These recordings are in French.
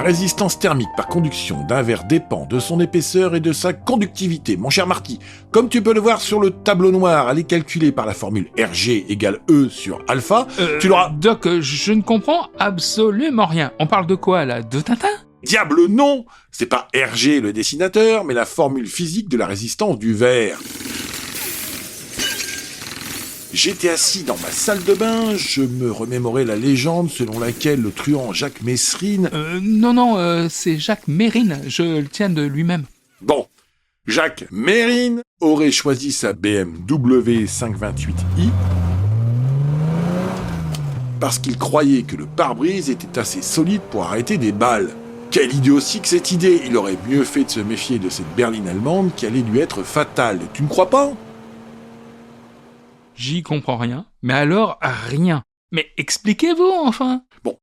résistance thermique par conduction d'un verre dépend de son épaisseur et de sa conductivité. Mon cher Marty, comme tu peux le voir sur le tableau noir, elle est calculée par la formule Rg égale E sur alpha. Tu l'auras... Doc, je ne comprends absolument rien. On parle de quoi, là? De Tintin? Diable non! C'est pas Rg le dessinateur, mais la formule physique de la résistance du verre. J'étais assis dans ma salle de bain, je me remémorais la légende selon laquelle le truand Jacques Messrine... Non, c'est Jacques Mérine, je le tiens de lui-même. Bon, Jacques Mérine aurait choisi sa BMW 528i parce qu'il croyait que le pare-brise était assez solide pour arrêter des balles. Quelle idiotie que cette idée! Il aurait mieux fait de se méfier de cette berline allemande qui allait lui être fatale. Tu ne crois pas? J'y comprends rien, mais alors rien. Mais expliquez-vous, enfin! Bon.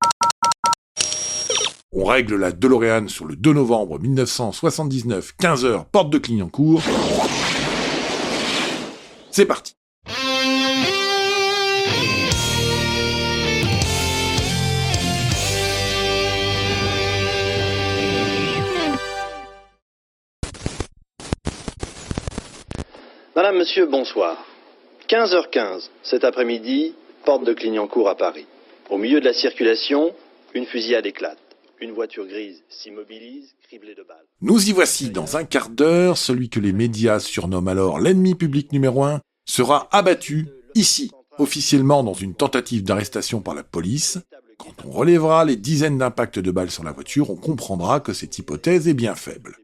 On règle la DeLorean sur le 2 novembre 1979, 15h, porte de Clignancourt. C'est parti. Madame, monsieur, bonsoir. 15h15, cet après-midi, porte de Clignancourt à Paris. Au milieu de la circulation, une fusillade éclate. Une voiture grise s'immobilise, criblée de balles. Nous y voici dans un quart d'heure, celui que les médias surnomment alors l'ennemi public numéro 1 sera abattu, ici, officiellement dans une tentative d'arrestation par la police. Quand on relèvera les dizaines d'impacts de balles sur la voiture, on comprendra que cette hypothèse est bien faible.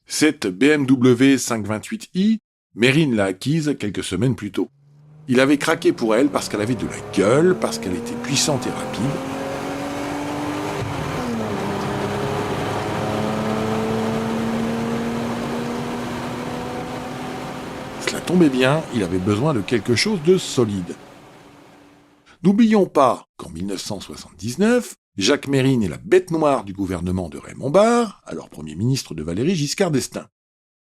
Cette BMW 528i, Mérine l'a acquise quelques semaines plus tôt. Il avait craqué pour elle parce qu'elle avait de la gueule, parce qu'elle était puissante et rapide. Cela tombait bien, il avait besoin de quelque chose de solide. N'oublions pas qu'en 1979, Jacques Mérine est la bête noire du gouvernement de Raymond Barre, alors Premier ministre de Valéry Giscard d'Estaing.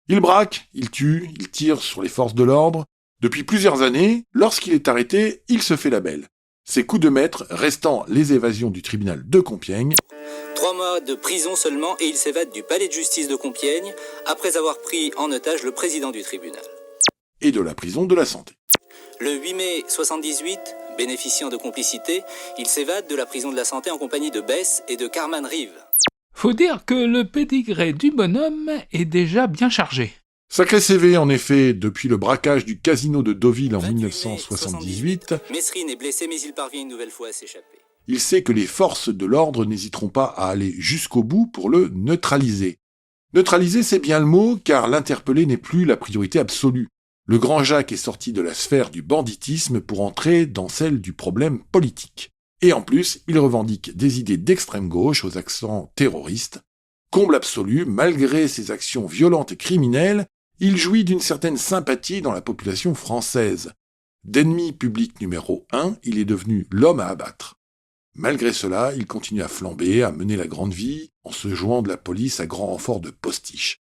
Il braque, il tue, il tire sur les forces de l'ordre. Depuis plusieurs années, lorsqu'il est arrêté, il se fait la belle. Ses coups de maître restant les évasions du tribunal de Compiègne. 3 mois de prison seulement et il s'évade du palais de justice de Compiègne après avoir pris en otage le président du tribunal. Et de la prison de la Santé. Le 8 mai 78, bénéficiant de complicité, il s'évade de la prison de la Santé en compagnie de Bess et de Carman Reeve. Faut dire que le pédigré du bonhomme est déjà bien chargé. Sacré CV, en effet, depuis le braquage du casino de Deauville en 1978, Messrine est blessé mais il parvient une nouvelle fois à s'échapper. Il sait que les forces de l'ordre n'hésiteront pas à aller jusqu'au bout pour le neutraliser. Neutraliser, c'est bien le mot, car l'interpeller n'est plus la priorité absolue. Le grand Jacques est sorti de la sphère du banditisme pour entrer dans celle du problème politique. Et en plus, il revendique des idées d'extrême gauche aux accents terroristes. Comble absolu, malgré ses actions violentes et criminelles, il jouit d'une certaine sympathie dans la population française. D'ennemi public numéro 1, il est devenu l'homme à abattre. Malgré cela, il continue à flamber, à mener la grande vie, en se jouant de la police à grand renfort de postiches.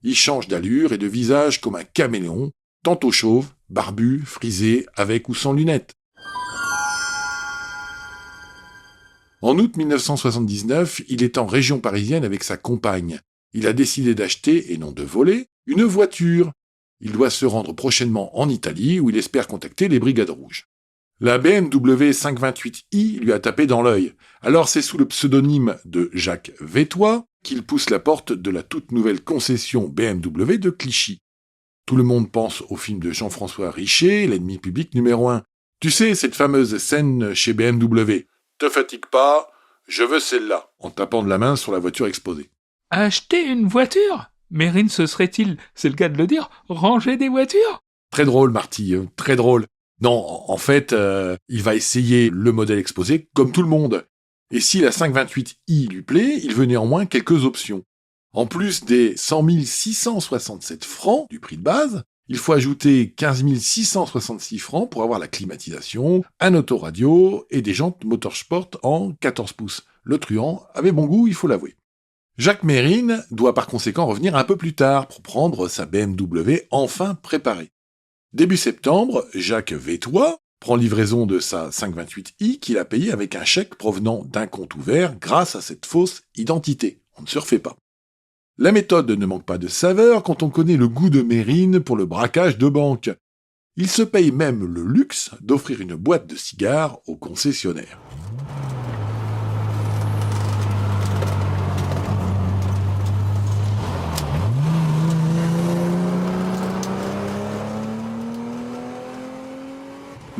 Il change d'allure et de visage comme un caméléon, tantôt chauve, barbu, frisé, avec ou sans lunettes. En août 1979, il est en région parisienne avec sa compagne. Il a décidé d'acheter, et non de voler, une voiture. Il doit se rendre prochainement en Italie où il espère contacter les Brigades Rouges. La BMW 528i lui a tapé dans l'œil. Alors c'est sous le pseudonyme de Jacques Vétois qu'il pousse la porte de la toute nouvelle concession BMW de Clichy. Tout le monde pense au film de Jean-François Richer, l'ennemi public numéro 1. Tu sais, cette fameuse scène chez BMW. Te fatigue pas, je veux celle-là, en tapant de la main sur la voiture exposée. Acheter une voiture? Mérine se serait-il, c'est le cas de le dire, ranger des voitures? Très drôle, Marty, très drôle. Non, en fait, il va essayer le modèle exposé comme tout le monde. Et si la 528i lui plaît, il veut néanmoins quelques options. En plus des 100 667 francs du prix de base, il faut ajouter 15 666 francs pour avoir la climatisation, un autoradio et des jantes motorsport en 14 pouces. Le truand avait bon goût, il faut l'avouer. Jacques Mérine doit par conséquent revenir un peu plus tard pour prendre sa BMW enfin préparée. Début septembre, Jacques Vétois prend livraison de sa 528i qu'il a payée avec un chèque provenant d'un compte ouvert grâce à cette fausse identité. On ne se refait pas. La méthode ne manque pas de saveur quand on connaît le goût de Mérine pour le braquage de banque. Il se paye même le luxe d'offrir une boîte de cigares au concessionnaire.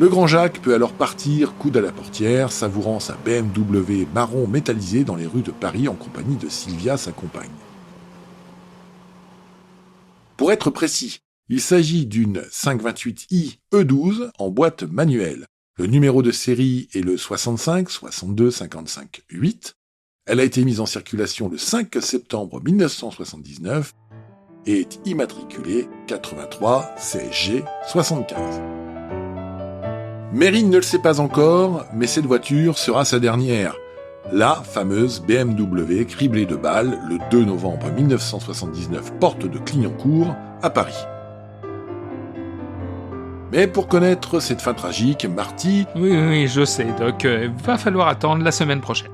Le grand Jacques peut alors partir coude à la portière, savourant sa BMW marron métallisée dans les rues de Paris en compagnie de Sylvia, sa compagne. Pour être précis, il s'agit d'une 528i E12 en boîte manuelle. Le numéro de série est le 65 62 55 8. Elle a été mise en circulation le 5 septembre 1979 et est immatriculée 83 CSG 75. Mérine ne le sait pas encore, mais cette voiture sera sa dernière. La fameuse BMW criblée de balles le 2 novembre 1979, porte de Clignancourt, à Paris. Mais pour connaître cette fin tragique, Marty... Oui, je sais, Doc. Va falloir attendre la semaine prochaine.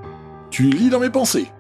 Tu lis dans mes pensées.